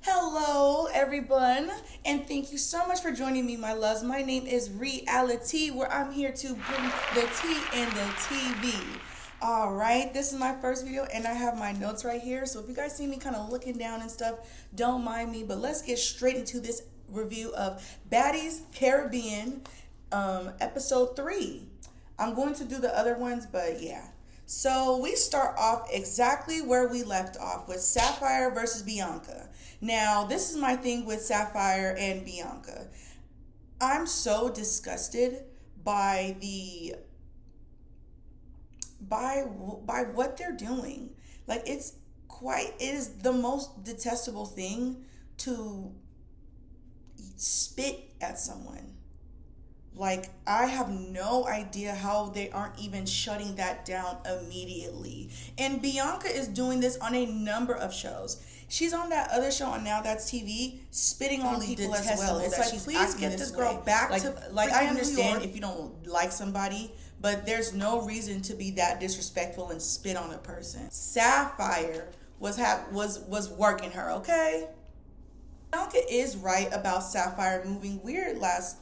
Hello, everyone, and thank you so much for joining me, my loves. My name is RE.allyTea, where I'm here to bring the tea and the TV. All right, this is my first video, and I have my notes right here. So if you guys see me kind of looking down and stuff, don't mind me. But let's get straight into this review of Baddies Caribbean, episode 3. I'm going to do the other ones, but yeah. So we start off exactly where we left off with Sapphire versus Bianca. Now, this is my thing with Sapphire and Bianca. I'm so disgusted by what they're doing. Like it is the most detestable thing to spit at someone. Like, I have no idea how they aren't even shutting that down immediately. And Bianca is doing this on a number of shows. She's on that other show on Now That's TV, spitting on people as well. It's like, please get this girl back to like I understand if you don't like somebody, but there's no reason to be that disrespectful and spit on a person. Sapphire was working her, okay? Bianca is right about Sapphire moving weird last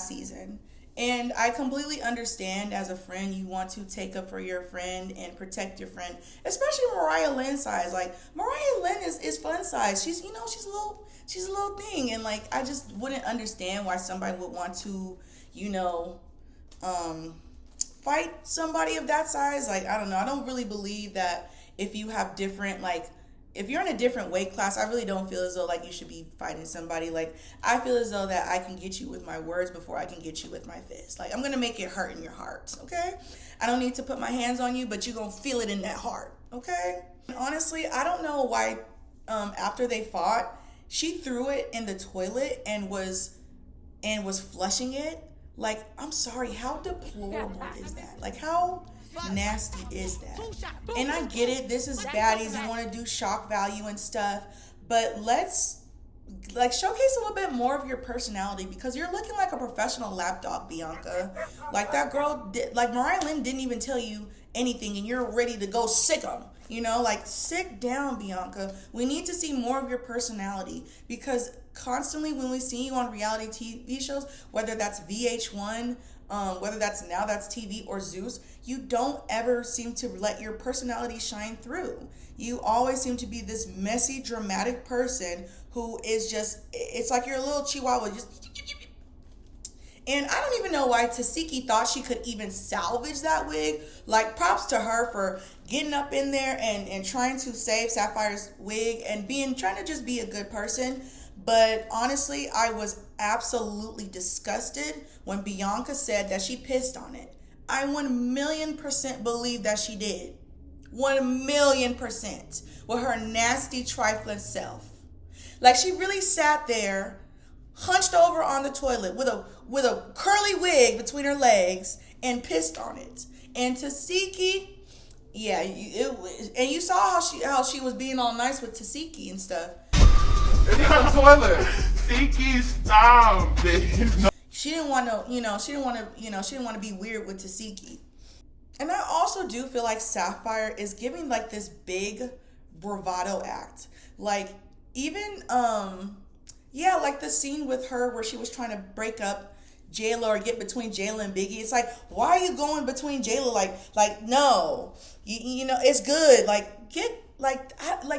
season, and I completely understand. As a friend, you want to take up for your friend and protect your friend, especially Mariah Lynn's size. Like, Mariah Lynn is fun size. She's she's a little thing, and like, I just wouldn't understand why somebody would want to fight somebody of that size. Like, I don't know, I don't really believe that if you have different, like, if you're in a different weight class, I really don't feel as though like you should be fighting somebody. Like, I feel as though that I can get you with my words before I can get you with my fist. Like, I'm gonna make it hurt in your heart, okay? I don't need to put my hands on you, but you're gonna feel it in that heart, okay? And honestly, I don't know why after they fought, she threw it in the toilet and was flushing it. Like, I'm sorry, how deplorable is that? Like, how nasty is that? And I get it, this is Baddies, you want to do shock value and stuff, but let's like showcase a little bit more of your personality, because you're looking like a professional lapdog, Bianca. Like, that girl did, like, Mariah Lynn didn't even tell you anything and you're ready to go sick them. Like, sit down, Bianca. We need to see more of your personality, because constantly when we see you on reality TV shows, whether that's VH1, whether that's Now That's TV or Zeus, you don't ever seem to let your personality shine through. You always seem to be this messy, dramatic person who is just, it's like you're a little chihuahua, just. And I don't even know why Tasiki thought she could even salvage that wig. Like, props to her for getting up in there and trying to save Sapphire's wig and trying to just be a good person. But honestly, I was absolutely disgusted when Bianca said that she pissed on it. I 1,000,000% believe that she did. 1,000,000% with her nasty, trifling self. Like, she really sat there, hunched over on the toilet with a curly wig between her legs and pissed on it. And Tasiki, yeah, and you saw how she was being all nice with Tasiki and stuff. It's the toilet. Tasiki, stop, bitch. She didn't want to be weird with Tasiki. And I also do feel like Sapphire is giving like this big bravado act. Like, even like the scene with her where she was trying to break up Jayla or get between Jayla and Biggie. It's like, why are you going between Jayla? Like no, it's good. Like,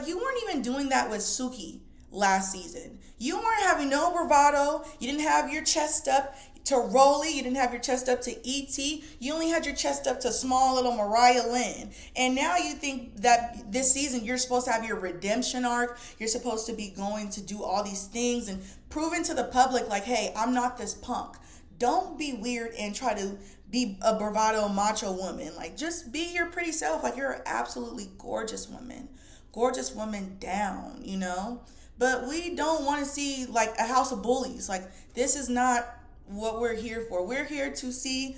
you weren't even doing that with Suki last season. You weren't having no bravado. You didn't have your chest up to Rolly. You didn't have your chest up to E.T. You only had your chest up to small little Mariah Lynn. And now you think that this season you're supposed to have your redemption arc. You're supposed to be going to do all these things and proving to the public, like, hey, I'm not this punk. Don't be weird and try to be a bravado macho woman. Like, just be your pretty self. Like, you're an absolutely gorgeous woman. Gorgeous woman down, But we don't want to see like a house of bullies. Like, this is not what we're here for. We're here to see,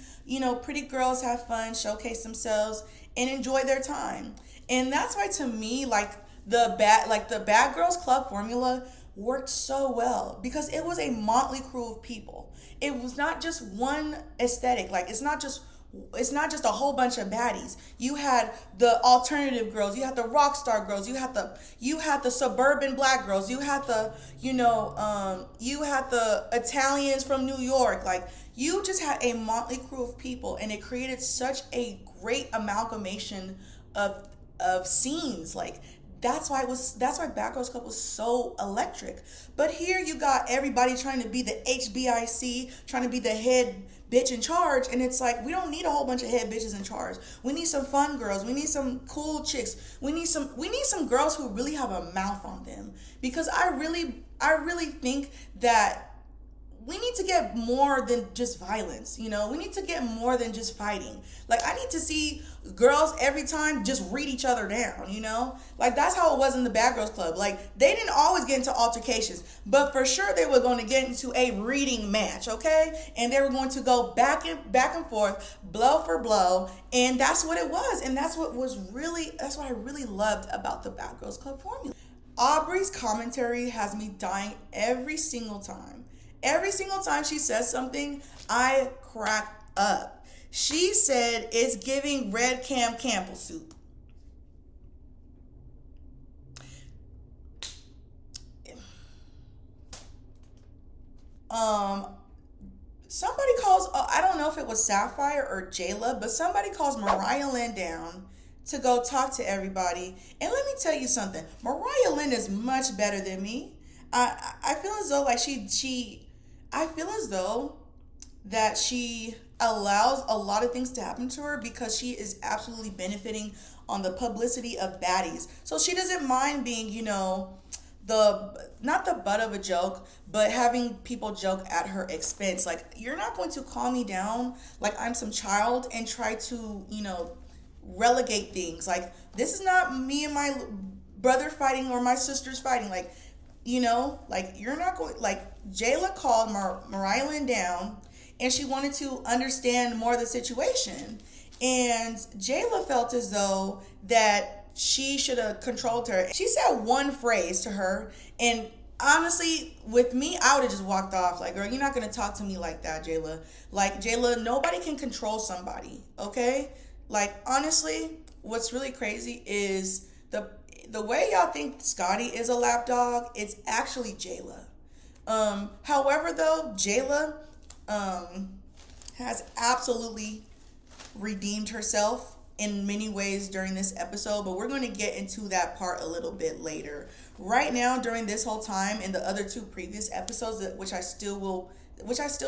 pretty girls have fun, showcase themselves, and enjoy their time. And that's why, to me, like the Bad Girls Club formula worked so well, because it was a motley crew of people. It was not just one aesthetic. Like, it's not just it's not just a whole bunch of baddies. You had the alternative girls, you had the rock star girls, you had the suburban black girls, you had the you had the Italians from New York. Like, you just had a motley crew of people, and it created such a great amalgamation of scenes. Like, that's why Bad Girls Club was so electric. But here you got everybody trying to be the HBIC, trying to be the head bitch in charge, and it's like, we don't need a whole bunch of head bitches in charge. We need some fun girls. We need some cool chicks. We need some girls who really have a mouth on them, because I really think that we need to get more than just violence. We need to get more than just fighting. Like, I need to see girls every time just read each other down, Like, that's how it was in the Bad Girls Club. Like, they didn't always get into altercations, but for sure they were going to get into a reading match, okay? And they were going to go back and forth, blow for blow, and that's what it was. And that's what I really loved about the Bad Girls Club formula. Aubrey's commentary has me dying every single time. Every single time she says something, I crack up. She said it's giving Red Campbell soup. Somebody calls, I don't know if it was Sapphire or Jayla, but somebody calls Mariah Lynn down to go talk to everybody. And let me tell you something. Mariah Lynn is much better than me. I feel as though that she allows a lot of things to happen to her because she is absolutely benefiting on the publicity of Baddies. So she doesn't mind being, not the butt of a joke, but having people joke at her expense. Like, you're not going to calm me down like I'm some child and try to, relegate things. Like, this is not me and my brother fighting or my sisters fighting. Like, you're not going, like, Jayla called Mariah Lynn down, and she wanted to understand more of the situation. And Jayla felt as though that she should have controlled her. She said one phrase to her, and honestly, with me, I would have just walked off. Like, girl, you're not going to talk to me like that, Jayla. Like, Jayla, nobody can control somebody, okay? Like, honestly, what's really crazy is the way y'all think Scotty is a lapdog, it's actually Jayla. However, though, Jayla has absolutely redeemed herself in many ways during this episode, but we're going to get into that part a little bit later. Right now, during this whole time, in the other two previous episodes, which I still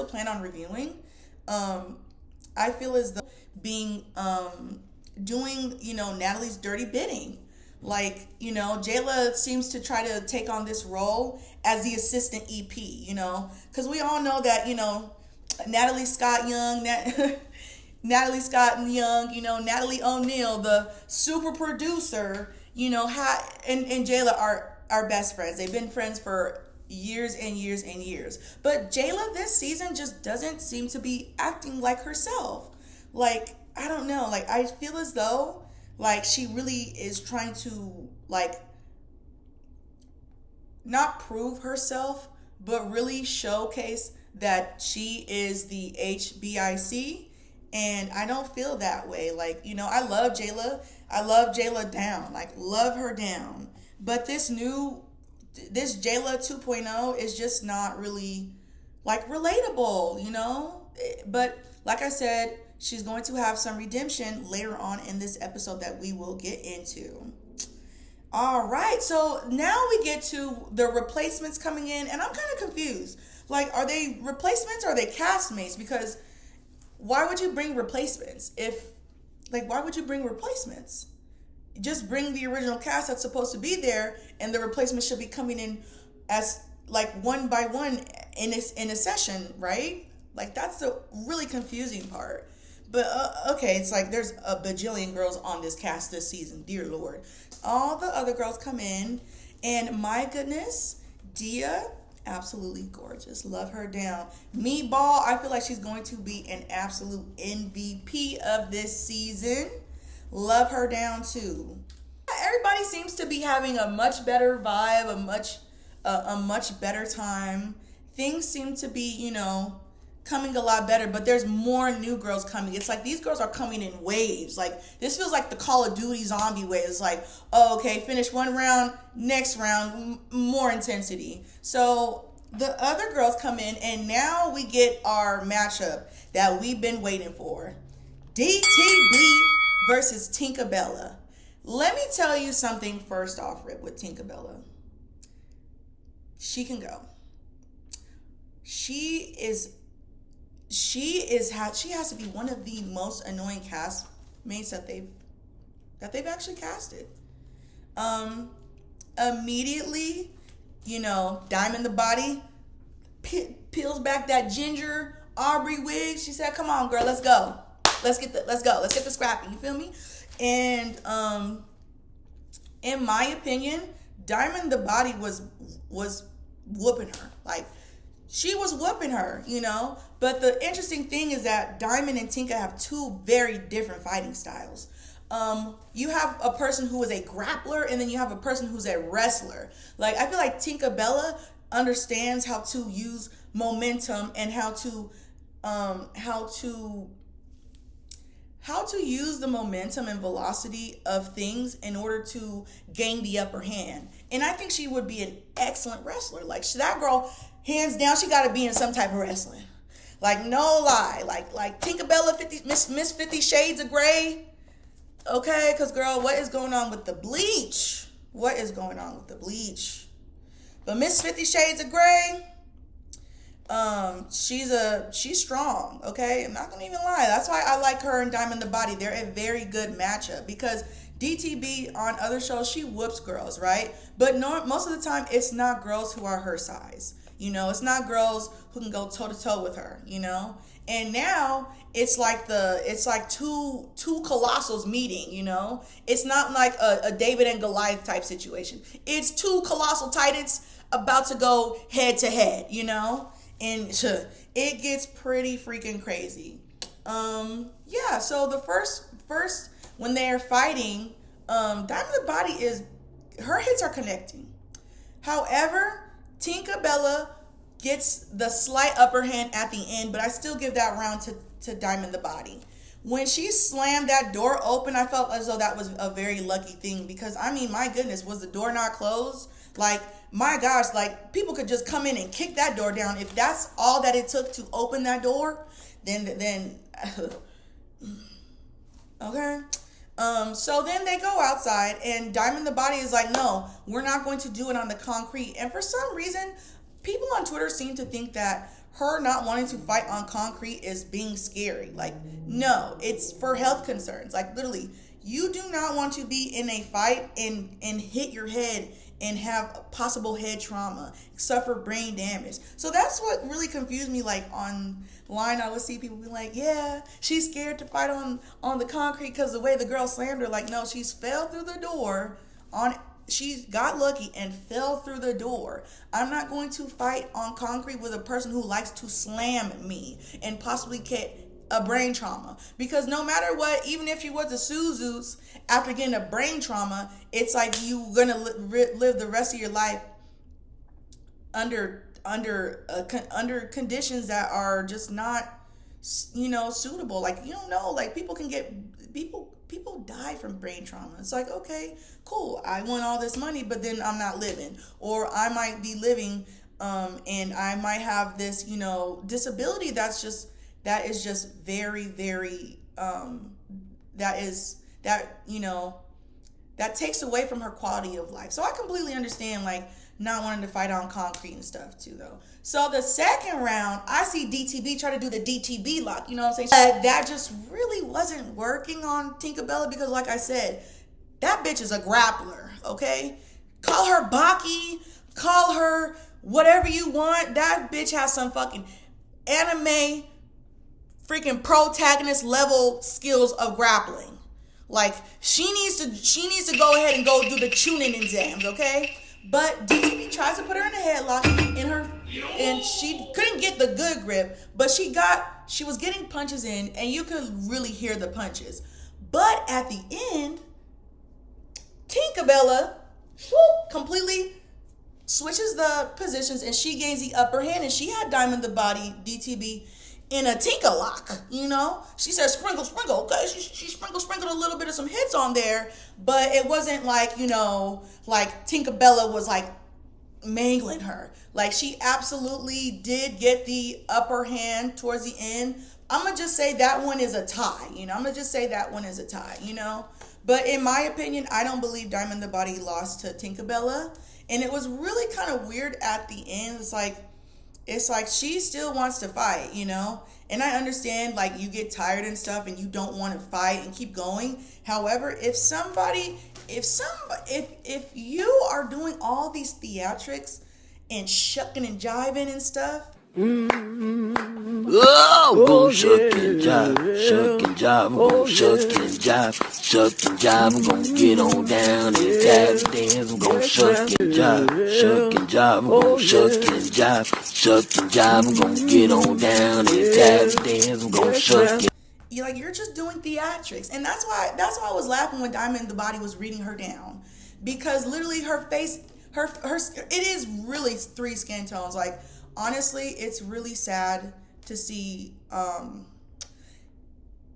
plan on reviewing, I feel as though doing Natalie's dirty bidding. Like, Jayla seems to try to take on this role as the assistant EP, because we all know that, Natalie Scott Young, Natalie O'Neill, the super producer, and Jayla are best friends. They've been friends for years and years and years. But Jayla this season just doesn't seem to be acting like herself. Like, I don't know. Like, I feel as though, like, she really is trying to, like, not prove herself, but really showcase that she is the HBIC. And I don't feel that way. Like, I love Jayla. I love Jayla down. Like, love her down. But this Jayla 2.0 is just not really, like, relatable, But, like I said, she's going to have some redemption later on in this episode that we will get into. All right, so now we get to the replacements coming in, and I'm kind of confused. Like, are they replacements or are they castmates? Because why would you bring replacements? Why would you bring replacements? Just bring the original cast that's supposed to be there, and the replacements should be coming in as, like, one by one in a session, right? Like, that's the really confusing part. But, okay, it's like there's a bajillion girls on this cast this season. Dear Lord. All the other girls come in, and my goodness, Dia, absolutely gorgeous. Love her down. Meatball, I feel like she's going to be an absolute MVP of this season. Love her down, too. Everybody seems to be having a much better vibe, a much better time. Things seem to be, coming a lot better, but there's more new girls coming. It's like these girls are coming in waves. Like this feels like the Call of Duty zombie wave. It's like, oh, okay, finish one round, next round, more intensity. So the other girls come in, and now we get our matchup that we've been waiting for. DTB versus Tinkerbella. Let me tell you something first off, Rip, with Tinkerbella. She can go. She has to be one of the most annoying castmates that they've actually casted. Immediately, Diamond the Body peels back that ginger Aubrey wig. She said, "Come on, girl, let's go. Let's get the scrapping." You feel me? And in my opinion, Diamond the Body was whooping her. Like, she was whooping her, But the interesting thing is that Diamond and Tinka have two very different fighting styles. You have a person who is a grappler, and then you have a person who's a wrestler. Like, I feel like Tinkerbella understands how to use momentum and how to use the momentum and velocity of things in order to gain the upper hand. And I think she would be an excellent wrestler. Like, that girl, hands down, she got to be in some type of wrestling. Like, no lie. Like Tinkerbella, Miss 50 Shades of Grey. Okay, because, girl, what is going on with the bleach? What is going on with the bleach? But Miss 50 Shades of Grey, she's strong, okay? I'm not gonna even lie. That's why I like her and Diamond the Body. They're a very good matchup, because DTB on other shows, she whoops girls, right? But most of the time, it's not girls who are her size. It's not girls who can go toe to toe with her, And now it's like two colossals meeting, It's not like a David and Goliath type situation. It's two colossal titans about to go head to head, And it gets pretty freaking crazy. Yeah, so the first when they're fighting, Diamond the Body her hits are connecting. However, Tinkerbella gets the slight upper hand at the end, but I still give that round to Diamond the Body. When she slammed that door open, I felt as though that was a very lucky thing, because, my goodness, was the door not closed? Like, my gosh, like, people could just come in and kick that door down. If that's all that it took to open that door, then okay. So then they go outside, and Diamond the Body is like, no, we're not going to do it on the concrete. And for some reason, people on Twitter seem to think that her not wanting to fight on concrete is being scary. Like, no, it's for health concerns. Like, literally, you do not want to be in a fight and hit your head and have possible head trauma, suffer brain damage. So that's what really confused me. Like, online, I would see people be like, yeah, she's scared to fight on the concrete because the way the girl slammed her. Like, no, she's fell through the door she got lucky and fell through the door. I'm not going to fight on concrete with a person who likes to slam me and possibly get a brain trauma. Because no matter what, even if you was a Suzu's, after getting a brain trauma, it's like you gonna live the rest of your life under conditions that are just not, suitable. Like, you don't know, like, people die from brain trauma. It's like, okay, cool, I won all this money, but then I'm not living, or I might be living, and I might have this, disability that is just very, very, that takes away from her quality of life. So I completely understand, like, not wanting to fight on concrete and stuff too, though. So the second round, I see DTB try to do the DTB lock, you know what I'm saying? That just really wasn't working on Tinkerbella, because, like I said, that bitch is a grappler, okay? Call her Baki, call her whatever you want. That bitch has some fucking anime freaking protagonist level skills of grappling. Like, she needs to go ahead and go do the tuning exams, okay? But DTB tries to put her in a headlock and she couldn't get the good grip, but she was getting punches in, and you could really hear the punches. But at the end, Tinkerbella completely switches the positions, and she gains the upper hand, and she had Diamond the Body, DTB, in a tinker lock, you know? She said sprinkle, sprinkle, okay? She sprinkled a little bit of some hits on there, but it wasn't like, you know, like Tinkerbella was like mangling her. Like, she absolutely did get the upper hand towards the end. I'm gonna just say that one is a tie, you know? I'm gonna just say that one is a tie, you know? But in my opinion, I don't believe Diamond the Body lost to Tinkerbella. And it was really kind of weird at the end. It's like she still wants to fight, you know? And I understand, like, you get tired and stuff and you don't want to fight and keep going. However, if you are doing all these theatrics and shucking and jiving and stuff. Oh, go shuck and jive, I'm gon' shuck and jive, I'm gon' get on down and tap dance, I'm gon' shuck and jive, I'm gon' shuck and jive, I'm gon' get on down and tap dance, I'm gon' shuck and You're just doing theatrics. And that's why I was laughing when Diamond the Body was reading her down. Because literally her face, it is really 3 skin tones. Like, honestly, it's really sad to see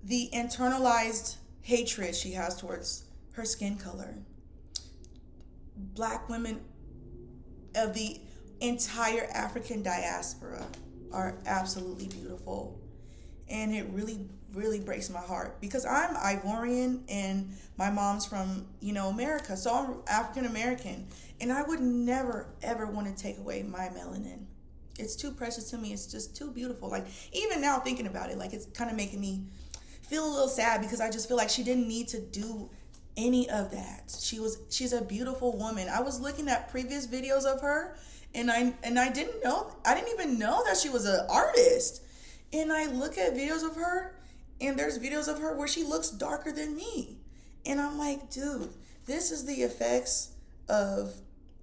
the internalized hatred she has towards her skin color. Black women of the entire African diaspora are absolutely beautiful. And it really, really breaks my heart because I'm Ivorian and my mom's from, you know, America. So I'm African American. And I would never, ever want to take away my melanin. It's too precious to me. It's just too beautiful. Like, even now thinking about it, like, it's kind of making me feel a little sad because I just feel like she didn't need to do any of that. She's a beautiful woman. I was looking at previous videos of her and I didn't even know that she was an artist. And I look at videos of her and there's videos of her where she looks darker than me. And I'm like, dude, this is the effects of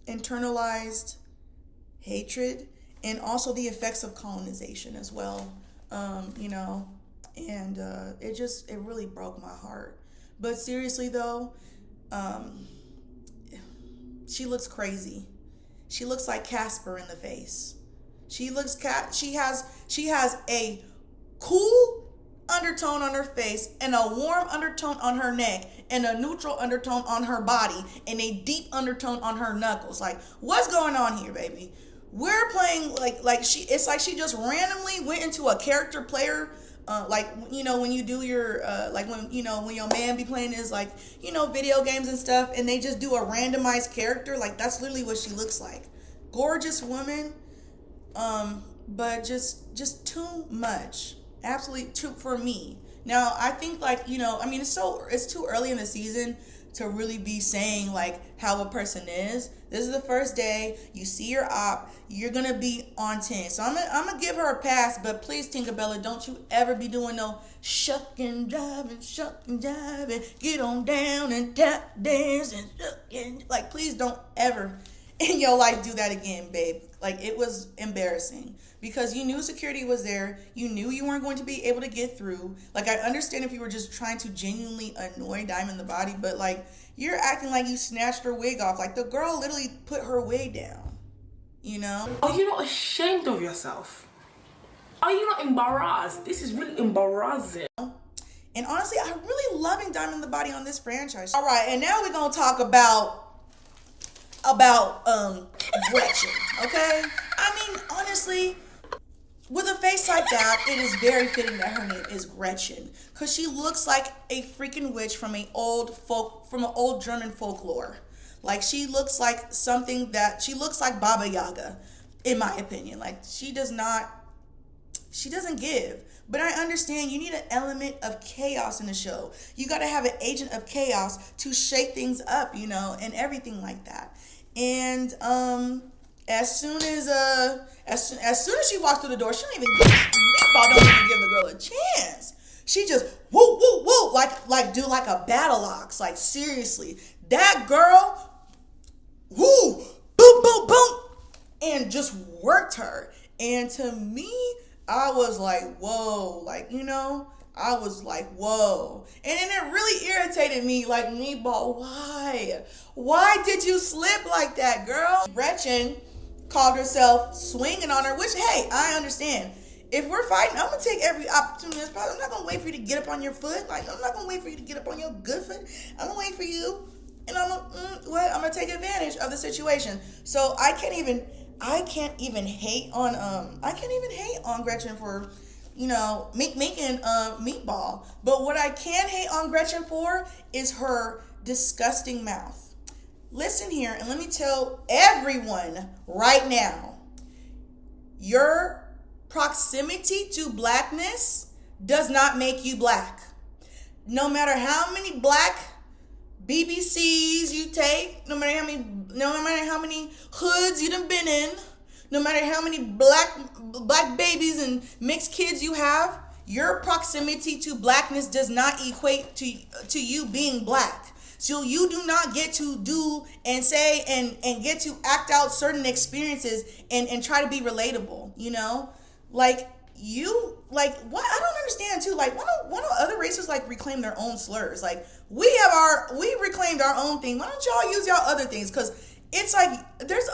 internalized hatred and also the effects of colonization as well, you know, and it really broke my heart. But seriously though, she looks crazy. She looks like Casper in the face. She has a cool undertone on her face and a warm undertone on her neck and a neutral undertone on her body and a deep undertone on her knuckles. Like, what's going on here, baby? We're playing it's like she just randomly went into a character player, like, you know, when you do your when your man be playing his, like, you know, video games and stuff, and they just do a randomized character. Like, that's literally what she looks like. Gorgeous woman, but just too much. Absolutely too for me. Now, I think, like, you know, I mean, it's too early in the season to really be saying, like, how a person is. This is the first day. You see your op. You're going to be on 10. So I'm gonna give her a pass, but please, Tinkerbella, don't you ever be doing no shuck and jive and get on down and tap dance and shuck and, like, please don't ever in your life do that again, babe. Like, it was embarrassing because you knew security was there. You knew you weren't going to be able to get through. Like, I understand if you were just trying to genuinely annoy Diamond the Body, but, like, you're acting like you snatched her wig off. Like, the girl literally put her wig down, you know? Are you not ashamed of yourself? Are you not embarrassed? This is really embarrassing. And honestly, I'm really loving Diamond the Body on this franchise. All right, and now we're going to talk about Gretchen, okay? I mean, honestly, with a face like that, it is very fitting that her name is Gretchen, because she looks like a freaking witch from an old German folklore. Like, she looks like she looks like Baba Yaga, in my opinion. Like, she doesn't give. But I understand you need an element of chaos in the show. You got to have an agent of chaos to shake things up, you know, and everything like that. And as soon as she walks through the door, she don't even give the girl a chance. She just whoop whoop whoop like do like a battle ox. Like, seriously, that girl, whoo, boom boom boom, and just worked her. And to me, I was like, whoa, like, you know, I was like, whoa. And then it really irritated me, like, Meatball, why? Why did you slip like that, girl? Gretchen called herself swinging on her, which, hey, I understand. if we're fighting, I'm gonna take every opportunity as possible. I'm not gonna wait for you to get up on your foot. Like, I'm not gonna wait for you to get up on your good foot. I'm gonna wait for you, and I'm gonna take advantage of the situation. So I can't even hate on Gretchen for, making meatball. But what I can hate on Gretchen for is her disgusting mouth. Listen here, and let me tell everyone right now, your proximity to blackness does not make you black. No matter how many black BBCs you take, no matter how many hoods you done been in, no matter how many black babies and mixed kids you have, your proximity to blackness does not equate to you being black. So you do not get to do and say and get to act out certain experiences and try to be relatable, Like, what? I don't understand too. Like, why don't other races like reclaim their own slurs? Like, we reclaimed our own thing. Why don't y'all use y'all other things? Because it's like there's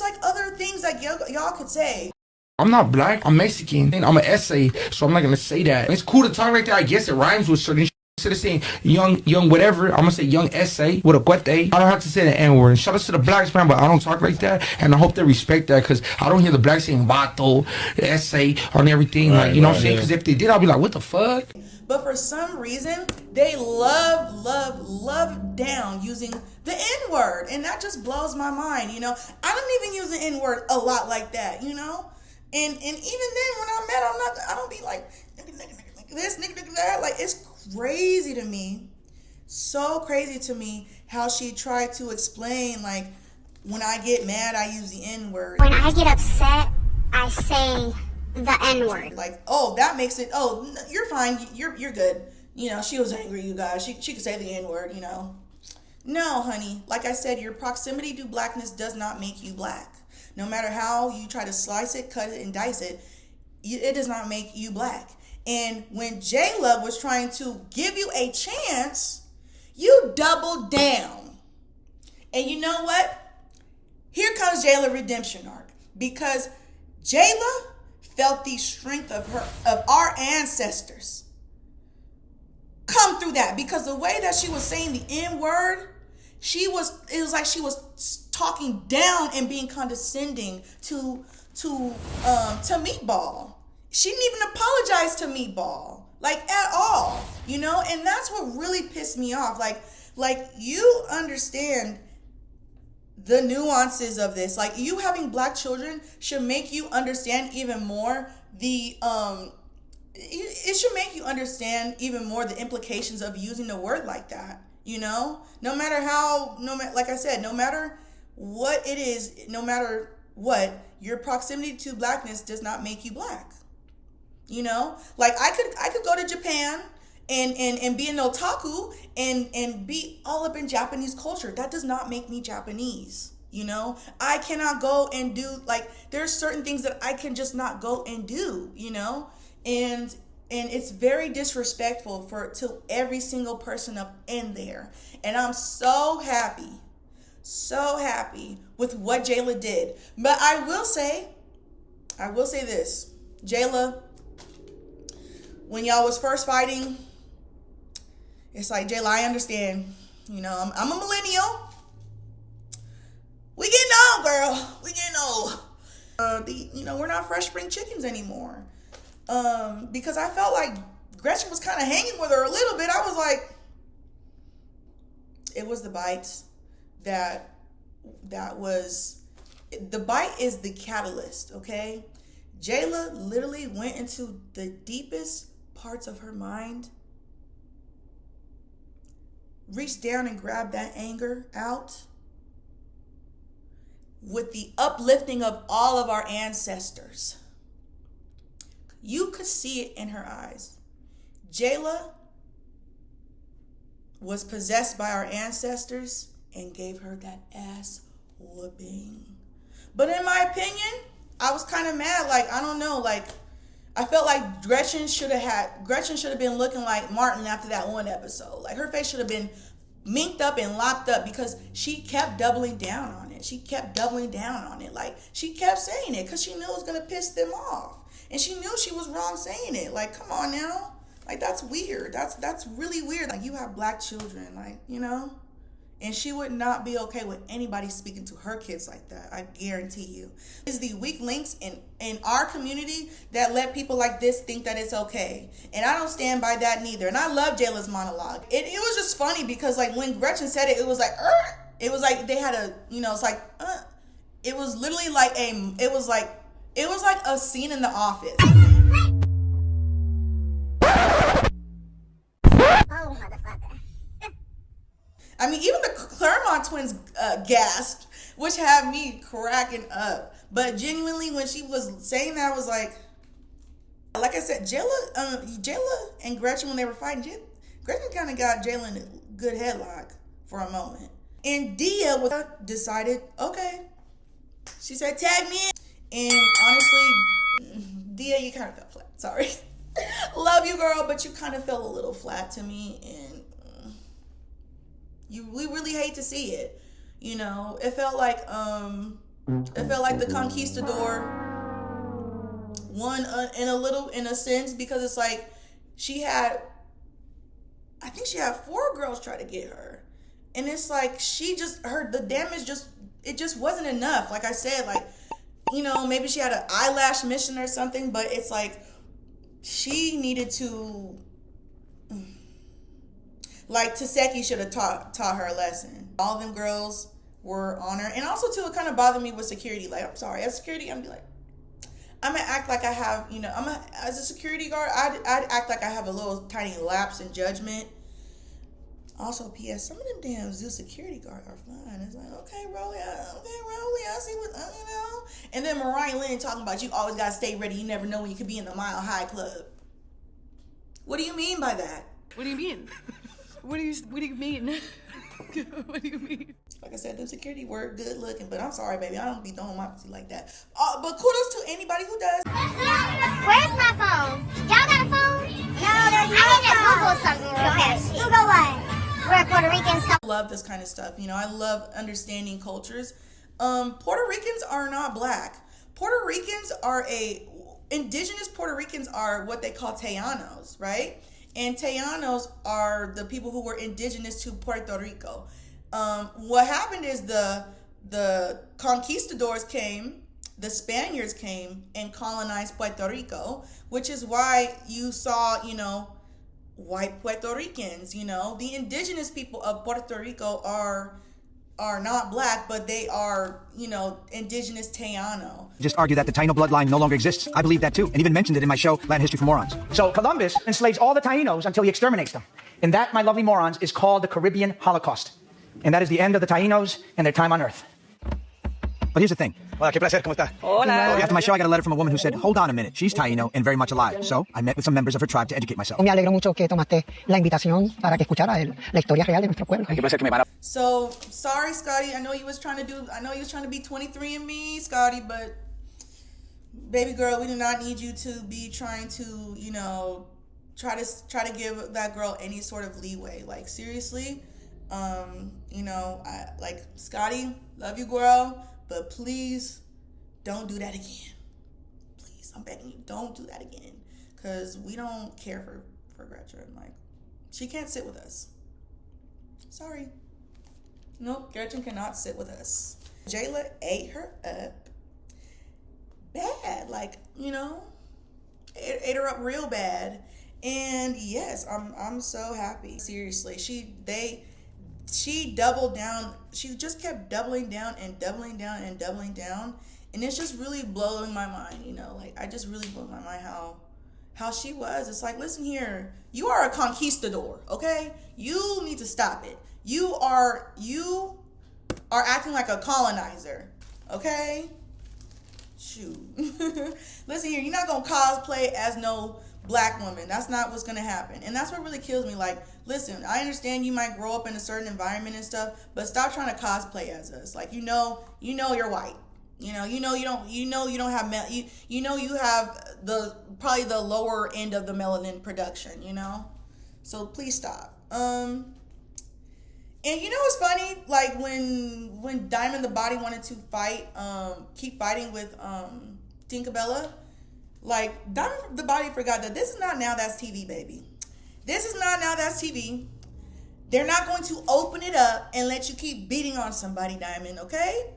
like other things like y'all could say. I'm not black. I'm Mexican. I'm an essay, so I'm not gonna say that. It's cool to talk like that. I guess it rhymes with certain. Instead of saying young whatever, I'm gonna say young essay with a guete. I don't have to say the N-word. Shout out to the blacks, man, but I don't talk like that, and I hope they respect that, because I don't hear the blacks saying vato, essay, on everything, right, what I'm saying? Because if they did, I'll be like, what the fuck? But for some reason, they love down using the N-word, and that just blows my mind, I don't even use the N-word a lot like that, and even then, when I'm mad, I don't be like, this, nigga, that, like, it's crazy to me, so crazy to me how she tried to explain, like, when I get mad, I use the N-word. When I get upset, I say the N-word. Like, oh, that makes it, oh, you're fine, you're good. She was angry, you guys. She could say the N-word, No, honey. Like I said, your proximity to blackness does not make you black. No matter how you try to slice it, cut it, and dice it, it does not make you black. And when J-Love was trying to give you a chance, you doubled down. And you know what? Here comes J-Love redemption arc. Because J-Love felt the strength of our ancestors come through that. Because the way that she was saying the N-word, it was like she was talking down and being condescending to Meatball. She didn't even apologize to Meatball, like, at all, and that's what really pissed me off. Like you understand the nuances of this. Like, you having black children should make you understand even more it should make you understand even more the implications of using the word like that, like I said, no matter what it is, no matter what, your proximity to blackness does not make you black. Like, I could go to Japan and be an otaku and be all up in Japanese culture. That does not make me Japanese. I cannot go and do, like, there's certain things that I can just not go and do, and it's very disrespectful to every single person up in there. And I'm so happy with what Jayla did. But I will say this, Jayla, when y'all was first fighting, it's like, Jayla, I understand. I'm a millennial. We getting old, girl. We getting old. We're not fresh spring chickens anymore. Because I felt like Gretchen was kind of hanging with her a little bit. I was like, it was the bites the bite is the catalyst, okay? Jayla literally went into the deepest parts of her mind, reached down and grabbed that anger out with the uplifting of all of our ancestors. You could see it in her eyes. Jayla was possessed by our ancestors and gave her that ass whooping. But in my opinion, I was kind of mad. Like, I don't know, like, I felt like Gretchen should have been looking like Martin after that one episode. Like, her face should have been minked up and locked up, because she kept doubling down on it. Like, she kept saying it because she knew it was going to piss them off. And she knew she was wrong saying it. Like, come on now. Like, that's weird. That's really weird. Like, you have black children, like, you know? And she would not be okay with anybody speaking to her kids like that. I guarantee you. It's the weak links in our community that let people like this think that it's okay. And I don't stand by that neither. And I love Jayla's monologue. It was just funny because, like, when Gretchen said it, it was like, it was like they had a, you know, it's like, it was literally like it was like a scene in The Office. Oh, motherfucker. I mean, even the Claremont twins gasped, which had me cracking up. But genuinely, when she was saying that, I was like I said, Jayla and Gretchen, when they were fighting, Gretchen kind of got Jayla in a good headlock for a moment. And Dia decided, okay. She said, tag me in. And honestly, Dia, you kind of fell flat. Sorry. Love you, girl, but you kind of fell a little flat to me. And we really hate to see it. You know, it felt like the Conquistador won in a sense, because it's like I think she had 4 girls try to get her, and it's like the damage just wasn't enough. Like I said, like, you know, maybe she had an eyelash mission or something, but it's like she needed to. Like, Taseki should have taught her a lesson. All of them girls were on her. And also, too, it kind of bothered me with security. Like, I'm sorry, as security, I'm gonna be like, I'm gonna act like I have, you know, as a security guard, I'd act like I have a little tiny lapse in judgment. Also, P.S., some of them damn zoo security guards are fine. It's like, okay, Rolly, I see what, you know. And then Mariah Lynn talking about you always gotta stay ready. You never know when you could be in the Mile High Club. What do you mean by that? What do you mean? What do you mean? What do you mean? Like I said, them security were good looking, but I'm sorry, baby. I don't be throwing my pussy like that. But kudos to anybody who does. Where's my phone? Y'all got a phone? No, there's no phone. I need to Google something real fast. Google what? Where Puerto Ricans come. I love this kind of stuff. You know, I love understanding cultures. Puerto Ricans are not black. Indigenous Puerto Ricans are what they call Tejanos, right? And Tejanos are the people who were indigenous to Puerto Rico. What happened is the conquistadors came, the Spaniards came and colonized Puerto Rico, which is why you saw, you know, white Puerto Ricans. You know, the indigenous people of Puerto Rico are not black, but they are, you know, indigenous Tejano. Just argue that the Taino bloodline no longer exists. I believe that too, and even mentioned it in my show, Latin History for Morons. So Columbus enslaves all the Tainos until he exterminates them. And that, my lovely morons, is called the Caribbean Holocaust. And that is the end of the Tainos and their time on Earth. But here's the thing. Hola, qué placer, ¿cómo está? Hola. After my show, I got a letter from a woman who said, hold on a minute, she's Taino and very much alive. So I met with some members of her tribe to educate myself. Me alegro mucho que tomaste la invitación para que escuchara la historia real de nuestro pueblo. So, sorry, Scotty. I know you was trying to be 23andMe, Scotty, but baby girl, we do not need you to be trying to, you know, try to give that girl any sort of leeway. Like, seriously, you know, like, Scotty, love you, girl, but please don't do that again. Please, I'm begging you, don't do that again, because we don't care for Gretchen. Like, she can't sit with us. Sorry. Nope, Gretchen cannot sit with us. Jayla ate her up bad, like, you know, ate her up real bad. And yes, I'm so happy. Seriously, she doubled down. She just kept doubling down and doubling down and doubling down, and it's just really blowing my mind. You know, like, I just really blew my mind how she was. It's like, listen here, you are a conquistador, okay? You need to stop it. You are acting like a colonizer, okay? Shoot. Listen here, you're not gonna cosplay as no black woman. That's not what's gonna happen. And that's what really kills me. Like, listen, I understand you might grow up in a certain environment and stuff, but stop trying to cosplay as us. Like, you know you're white. You don't have you have probably the lower end of the melanin production, you know? So please stop. And you know what's funny? Like, when Diamond the Body wanted to keep fighting with Tinkerbella, Like, Diamond the Body forgot that this is not Now That's TV, baby. This is not Now That's TV. They're not going to open it up and let you keep beating on somebody, Diamond, okay?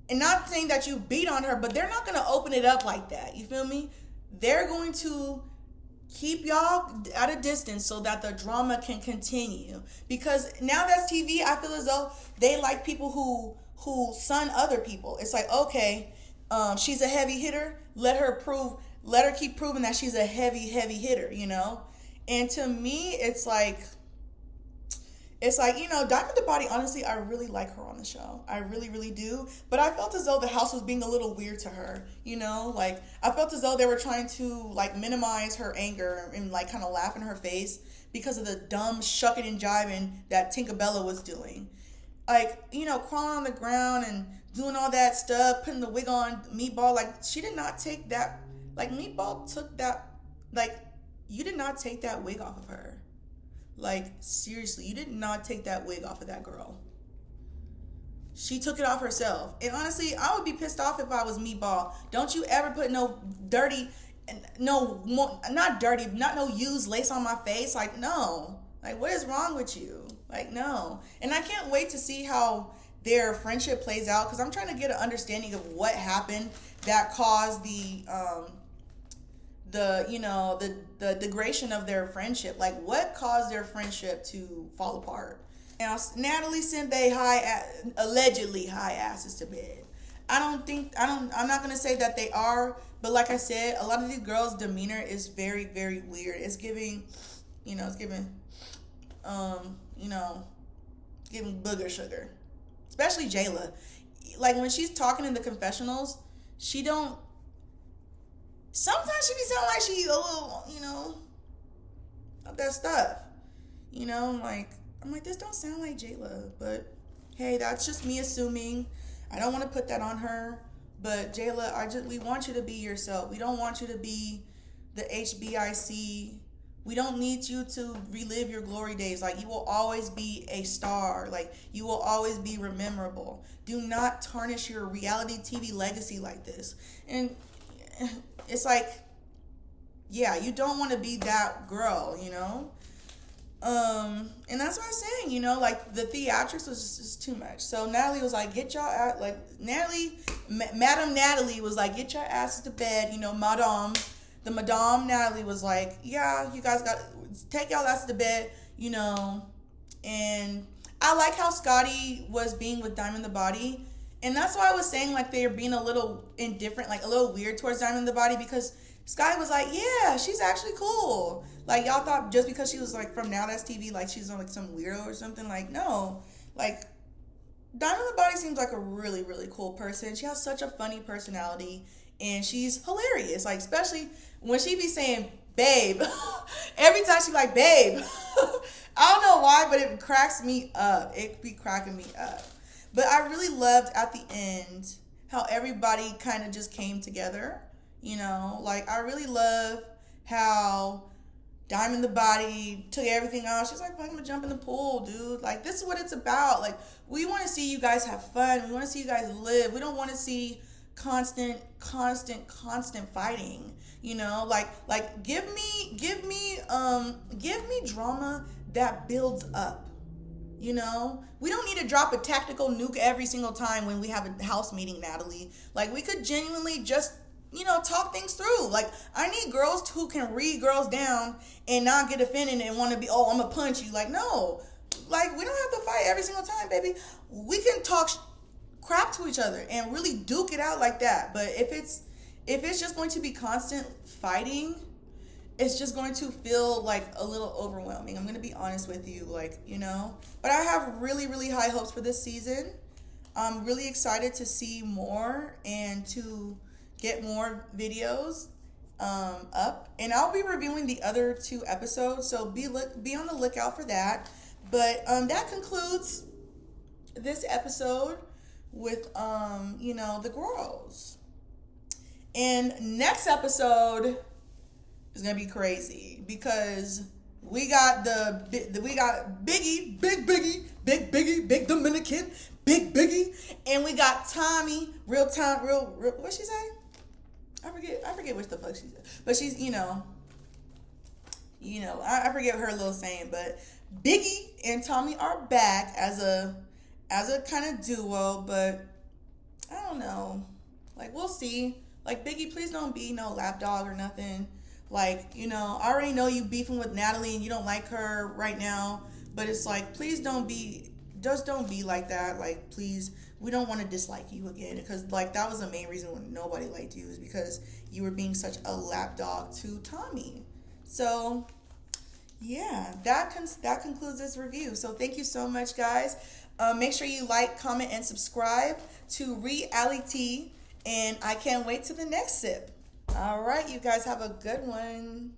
And not saying that you beat on her, but they're not going to open it up like that. You feel me? They're going to keep y'all at a distance so that the drama can continue. Because Now That's TV, I feel as though they like people who son other people. It's like, okay, she's a heavy hitter. Let her keep proving that she's a heavy hitter, you know? And to me, it's like, you know, Diamond the Body, honestly, I really like her on the show. I really, really do. But I felt as though the house was being a little weird to her, you know? Like, I felt as though they were trying to, like, minimize her anger and, like, kind of laugh in her face because of the dumb shucking and jiving that Tinkerbella was doing. Like, you know, crawling on the ground and doing all that stuff, putting the wig on Meatball. Like, she did not take that. Like, Meatball took that. Like, you did not take that wig off of her. Like, seriously, you did not take that wig off of that girl. She took it off herself. And honestly, I would be pissed off if I was Meatball. Don't you ever put no used lace on my face. Like, no. Like, what is wrong with you? Like, no. And I can't wait to see how their friendship plays out, because I'm trying to get an understanding of what happened that caused the degradation of their friendship. Like, what caused their friendship to fall apart? Now, Natalie sent they allegedly high asses to bed. I'm not going to say that they are, but like I said, a lot of these girls' demeanor is very, very weird. It's giving booger sugar. Especially Jayla. Like, when she's talking in the confessionals, sometimes she be sounding like she a little, you know, of that stuff. You know, like, I'm like, this don't sound like Jayla. But, hey, that's just me assuming. I don't want to put that on her. But, Jayla, we want you to be yourself. We don't want you to be the HBIC. We don't need you to relive your glory days. Like, you will always be a star. Like, you will always be rememberable. Do not tarnish your reality TV legacy like this. And it's like, yeah, you don't want to be that girl, you know? And that's what I'm saying, you know? Like, the theatrics was just too much. So Natalie was like, Madam Natalie was like, get your asses to bed, you know, The Madame Natalie was like, yeah, you guys got to take y'all asses to bed, you know. And I like how Scotty was being with Diamond the Body. And that's why I was saying, like, they're being a little indifferent, like, a little weird towards Diamond the Body, because Scotty was like, yeah, she's actually cool. Like, y'all thought just because she was, like, from Now That's TV, like, she's like some weirdo or something. Like, no. Like, Diamond the Body seems like a really, really cool person. She has such a funny personality. And she's hilarious. Like, especially when she be saying, babe. Every time she like, babe. I don't know why, but it cracks me up. It be cracking me up. But I really loved at the end how everybody kind of just came together. You know, like, I really love how Diamond the Body took everything off. She's like, I'm gonna jump in the pool, dude. Like, this is what it's about. Like, we want to see you guys have fun. We want to see you guys live. We don't want to see constant fighting, you know? Like give me drama that builds up, you know? We don't need to drop a tactical nuke every single time when we have a house meeting, Natalie. Like, we could genuinely just, you know, talk things through. Like, I need girls who can read girls down and not get offended and want to be, oh, I'm gonna punch you. Like, no. Like, we don't have to fight every single time, baby. We can talk crap to each other and really duke it out like that. But if it's just going to be constant fighting, it's just going to feel like a little overwhelming. I'm going to be honest with you, like, you know. But I have really, really high hopes for this season. I'm really excited to see more and to get more videos up. And I'll be reviewing the other 2 episodes, so be on the lookout for that. But that concludes this episode with you know, the girls. And next episode is gonna be crazy because we got Biggie, Big Dominican, Big Biggie, and we got Tommy, real what'd she say? I forget what the fuck she said. But she's, I forget her little saying, but Biggie and Tommy are back as a kind of duo, but I don't know. Like, we'll see. Like, Biggie, please don't be no lapdog or nothing. Like, I already know you beefing with Natalie and you don't like her right now, but it's like, please don't be like that. Like, please, we don't want to dislike you again, because like that was the main reason when nobody liked you, is because you were being such a lapdog to Tommy. So yeah, that concludes this review. So thank you so much, guys. Make sure you like, comment, and subscribe to RE.allyTea, and I can't wait to the next sip. All right, you guys have a good one.